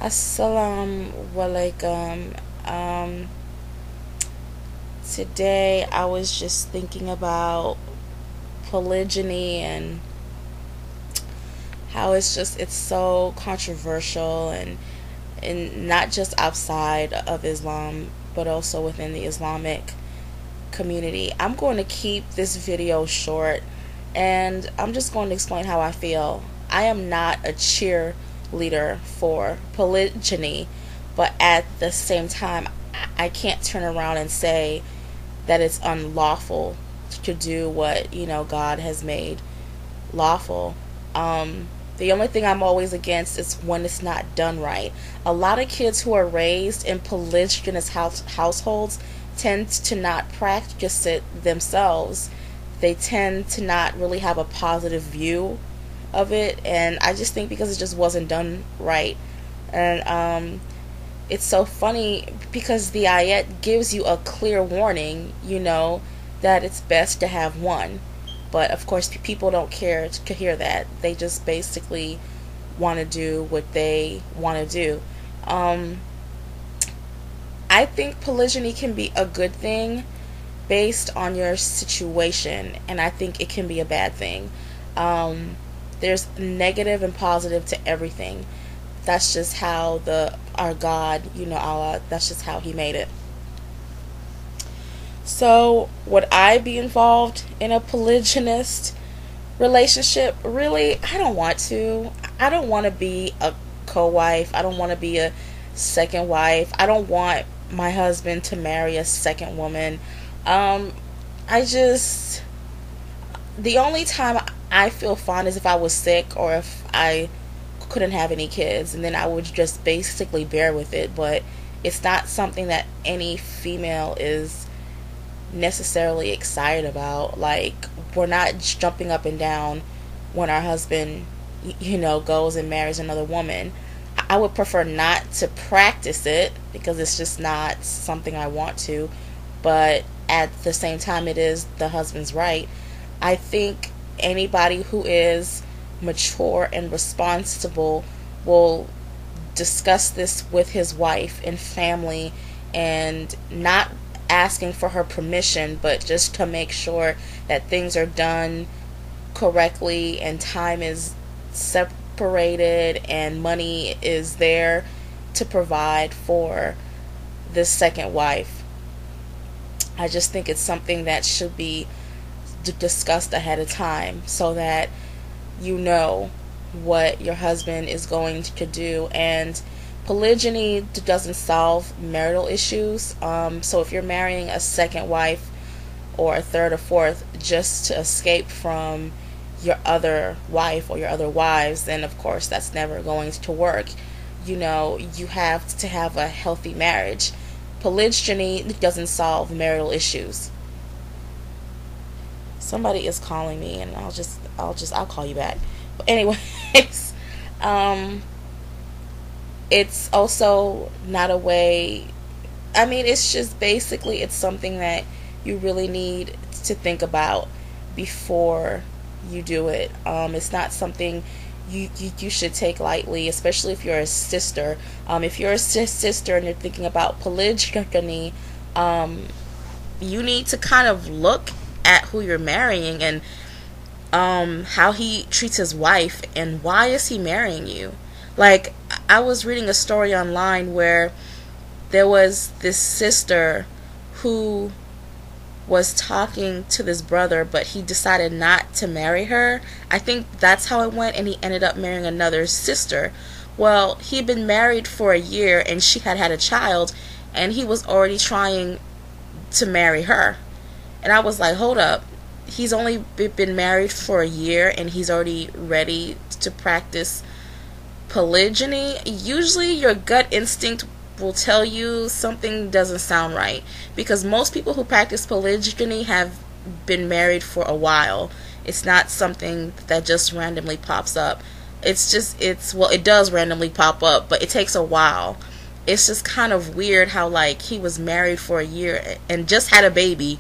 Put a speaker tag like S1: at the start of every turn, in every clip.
S1: Assalamu alaikum. Today I was just thinking about polygyny and how it's so controversial and not just outside of Islam but also within the Islamic community. I'm going to keep this video short and I'm just going to explain how I feel. I am not a cheerleader for polygyny, but at the same time, I can't turn around and say that it's unlawful to do what, God has made lawful. The only thing I'm always against is when it's not done right. A lot of kids who are raised in polygynous households tend to not practice it themselves. They tend to not really have a positive view of it, and I just think because it just wasn't done right. And it's so funny because the ayat gives you a clear warning, that it's best to have one. But of course, people don't care to hear that. They just basically want to do what they want to do. I think polygyny can be a good thing based on your situation, and I think it can be a bad thing. There's negative and positive to everything. That's just how our God, Allah, that's just how He made it. So, would I be involved in a polygynist relationship? Really, I don't want to. I don't want to be a co-wife. I don't want to be a second wife. I don't want my husband to marry a second woman. I just, the only time I feel fine is if I was sick or if I couldn't have any kids, and then I would just basically bear with it. But it's not something that any female is necessarily excited about. Like, we're not jumping up and down when our husband, goes and marries another woman. I would prefer not to practice it because it's just not something I want to, but at the same time, it is the husband's right. I think anybody who is mature and responsible will discuss this with his wife and family, and not asking for her permission, but just to make sure that things are done correctly and time is separated and money is there to provide for this second wife. I just think it's something that should be discussed ahead of time so that you know what your husband is going to do. And polygyny doesn't solve marital issues. So if you're marrying a second wife or a third or fourth just to escape from your other wife or your other wives, then of course that's never going to work. You have to have a healthy marriage. Polygyny doesn't solve marital issues. Somebody is calling me, and I'll call you back. But anyways, it's also not a way. I mean, it's just basically it's something that you really need to think about before you do it. It's not something you should take lightly, especially if you're a sister. If you're a sister and you're thinking about polygyny, you need to kind of look at who you're marrying and how he treats his wife and why is he marrying you. Like, I was reading a story online where there was this sister who was talking to this brother, but he decided not to marry her. I think that's how it went, and he ended up marrying another sister. Well, he'd been married for a year, and she had had a child, and he was already trying to marry her. And I was like, hold up. He's only been married for a year, and he's already ready to practice polygyny. Usually your gut instinct will tell you something doesn't sound right, because most people who practice polygyny have been married for a while. It's not something that just randomly pops up. It does randomly pop up, but it takes a while. It's just kind of weird how, like, he was married for a year and just had a baby,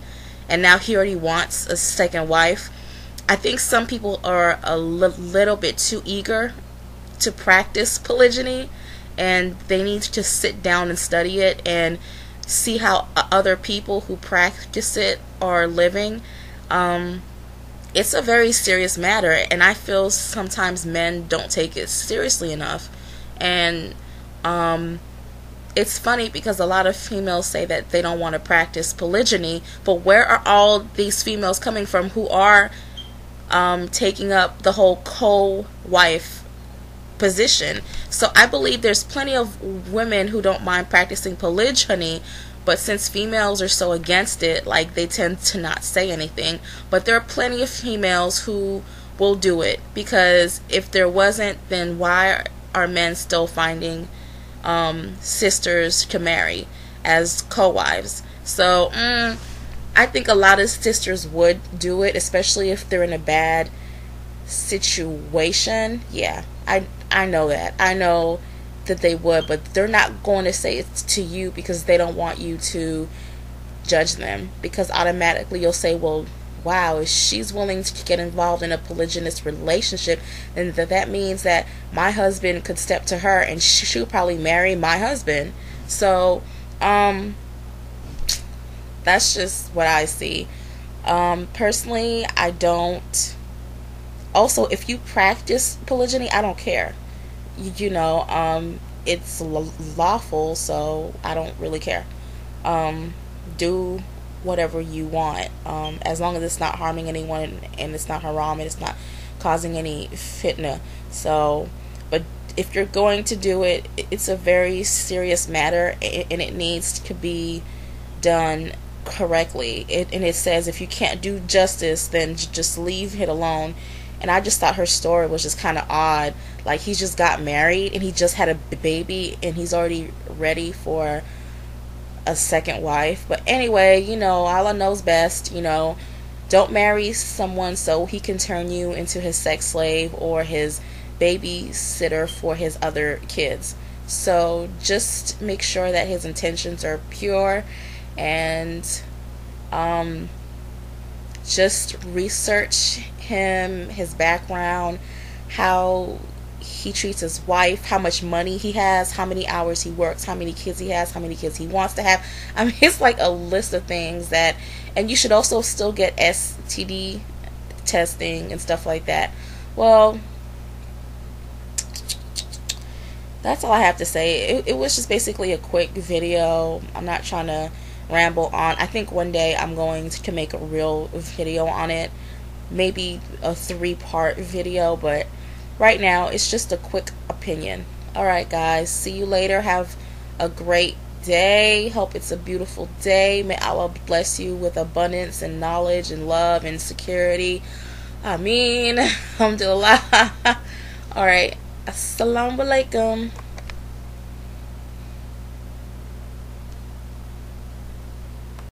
S1: and now he already wants a second wife. I think some people are a little bit too eager to practice polygyny, and they need to just sit down and study it and see how other people who practice it are living. It's a very serious matter, and I feel sometimes men don't take it seriously enough. And it's funny because a lot of females say that they don't want to practice polygyny, but where are all these females coming from who are taking up the whole co-wife position? So I believe there's plenty of women who don't mind practicing polygyny, but since females are so against it, like, they tend to not say anything. But there are plenty of females who will do it, because if there wasn't, then why are men still finding sisters to marry as co-wives? So I think a lot of sisters would do it, especially if they're in a bad situation. Yeah, I know that. I know that they would, but they're not going to say it to you because they don't want you to judge them, because automatically you'll say, well, wow, if she's willing to get involved in a polygynous relationship, then that means that my husband could step to her and she'll probably marry my husband. So that's just what I see. Personally, I don't. Also, if you practice polygyny, I don't care. It's lawful, so I don't really care. Do whatever you want, as long as it's not harming anyone and it's not haram and it's not causing any fitna. So, but if you're going to do it, it's a very serious matter, and it needs to be done correctly. And it says if you can't do justice, then just leave it alone. And I just thought her story was just kind of odd. Like, he just got married and he just had a baby and he's already ready for a second wife. But anyway, Allah knows best. Don't marry someone so he can turn you into his sex slave or his babysitter for his other kids. So just make sure that his intentions are pure, and just research him, his background, how he treats his wife, how much money he has, how many hours he works, how many kids he has, how many kids he wants to have. I mean, it's like a list of things that, and you should also still get STD testing and stuff like that. Well, that's all I have to say. It was just basically a quick video. I'm not trying to ramble on. I think one day I'm going to make a real video on it, maybe a 3-part video, but right now it's just a quick opinion. Alright guys, see you later. Have a great day. Hope it's a beautiful day. May Allah bless you with abundance and knowledge and love and security. Ameen. Alhamdulillah. Alright, assalamu alaikum.